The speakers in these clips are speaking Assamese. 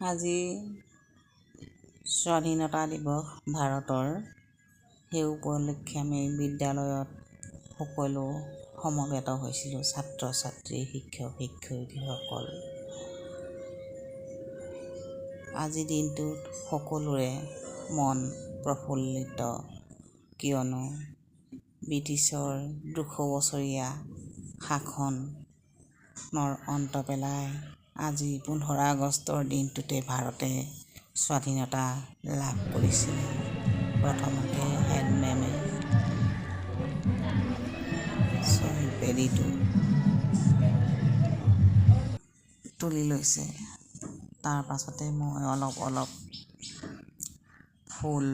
আজি স্বাধীনতা দিৱস ভাৰতৰ। সেই উপলক্ষে আমি বিদ্যালয়ত সকলো সমবেত হৈছিলোঁ, ছাত্ৰ ছাত্ৰী, শিক্ষক শিক্ষয়িত্ৰীসকল। আজিৰ দিনটোত সকলোৰে মন প্ৰফুল্লিত, কিয়নো ব্ৰিটিছৰ ২০০ বছৰীয়া শাসনৰ অন্ত পেলাই আজি ১৫ আগষ্টৰ দিনটোতে ভাৰতে স্বাধীনতা লাভ কৰিছিল। প্ৰথমতে হেডমেমে বেদীটো তুলি লৈছে, তাৰ পাছতে মই অলপ ফুল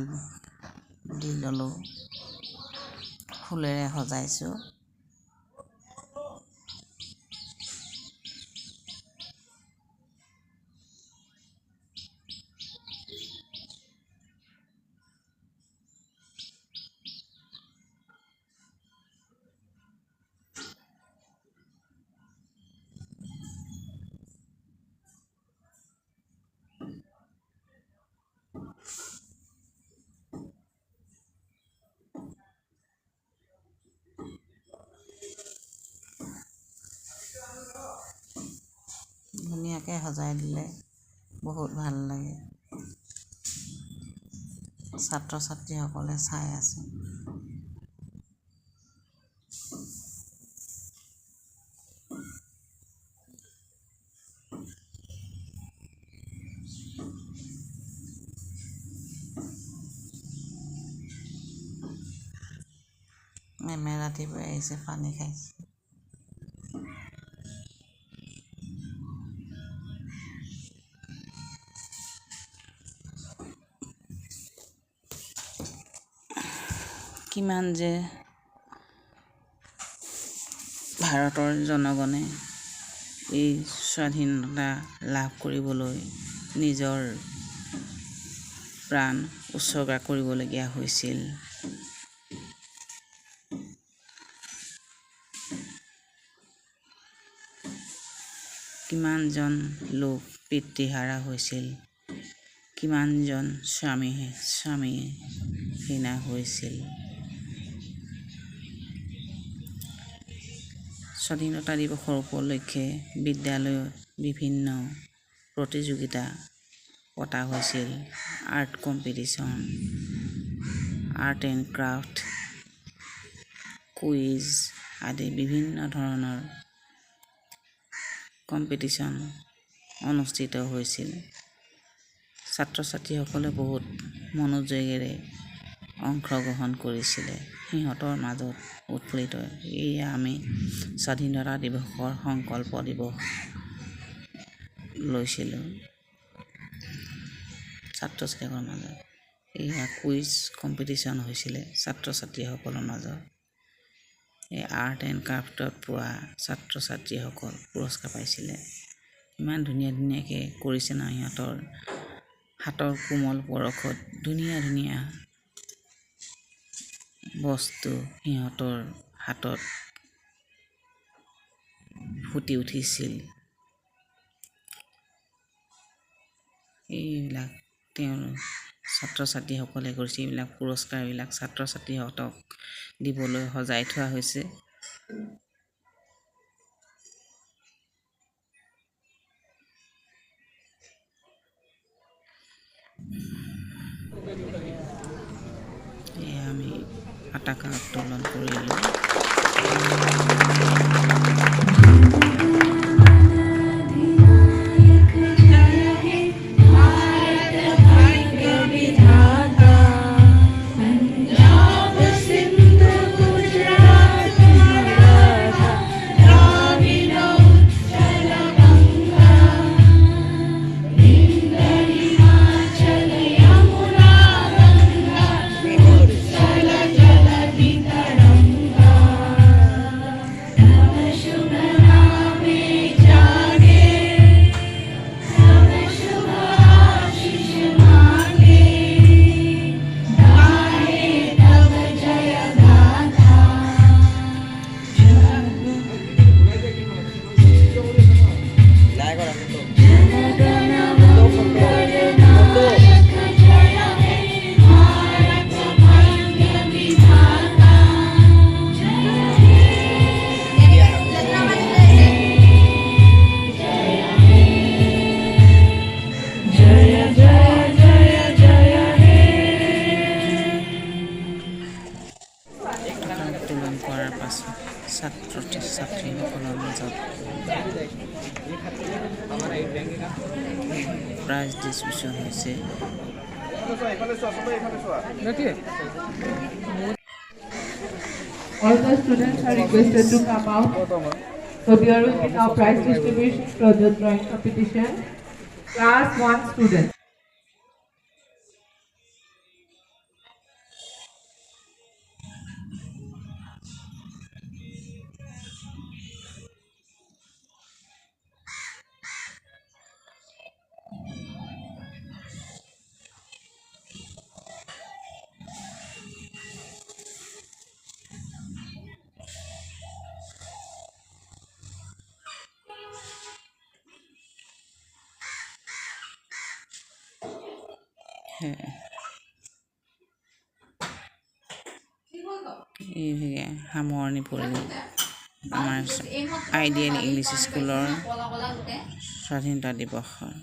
দি ল'লোঁ, ফুলেৰে সজাইছোঁ। ধুনীয়াকৈ সজাই দিলে বহুত ভাল লাগে। ছাত্ৰ ছাত্ৰীসকলে চাই আছে। মেমে ৰাতিপুৱাই আহিছে, পানী খাইছে। কিমান যে ভাৰতৰ জনগণে এই স্বাধীনতা লাভ কৰিবলৈ নিজৰ প্ৰাণ উৎসৰ্গা কৰিবলগীয়া হৈছিল। কিমানজন লোক পিতৃহাৰা হৈছিল, কিমানজন স্বামীহীনা হৈছিল। স্বাধীনতা দিৱসৰ উপলক্ষে বিদ্যালয়ত বিভিন্ন প্ৰতিযোগিতা পতা হৈছিল। Art competition, art and craft, quiz আদি বিভিন্ন ধৰণৰ কম্পিটিশ্যন অনুষ্ঠিত হৈছিল। ছাত্ৰ ছাত্ৰীসকলে বহুত মনোযোগেৰে অংশগ্ৰহণ কৰিছিলে। সিহঁতৰ মাজত উৎফুল্লিত, এয়া আমি স্বাধীনতা দিৱসৰ সংকল্প দিৱস লৈছিলোঁ ছাত্ৰ ছাত্ৰীসকলৰ মাজত। এয়া কুইজ কম্পিটিশ্যন হৈছিলে ছাত্ৰ ছাত্ৰীসকলৰ মাজত। এই আৰ্ট এণ্ড ক্ৰাফ্টত পোৱা ছাত্ৰ ছাত্ৰীসকল পুৰস্কাৰ পাইছিলে। ইমান ধুনীয়াকৈ কৰিছে ন, সিহঁতৰ হাতৰ কোমল পৰশত ধুনীয়া বস্তু সিহঁতৰ হাতত ফুটি উঠিছিল। এইবিলাক তেওঁ ছাত্ৰ ছাত্ৰীসকলে কৰিছে। এইবিলাক পুৰস্কাৰবিলাক ছাত্ৰ ছাত্ৰীহঁতক দিবলৈ সজাই থোৱা হৈছে। এয়া আমি পতাকা উত্তোলন কৰিলোঁ। প্ৰাইজ ডিষ্ট্ৰিবিউশ্যন হৈছে। All the students are requested to come out. So there will be now prize distribution for the drawing competition. Class 1 student. এইভাগে সামৰণি পৰিলে আমাৰ আইডিয়েল ইংলিছ স্কুলৰ স্বাধীনতা দিৱসৰ।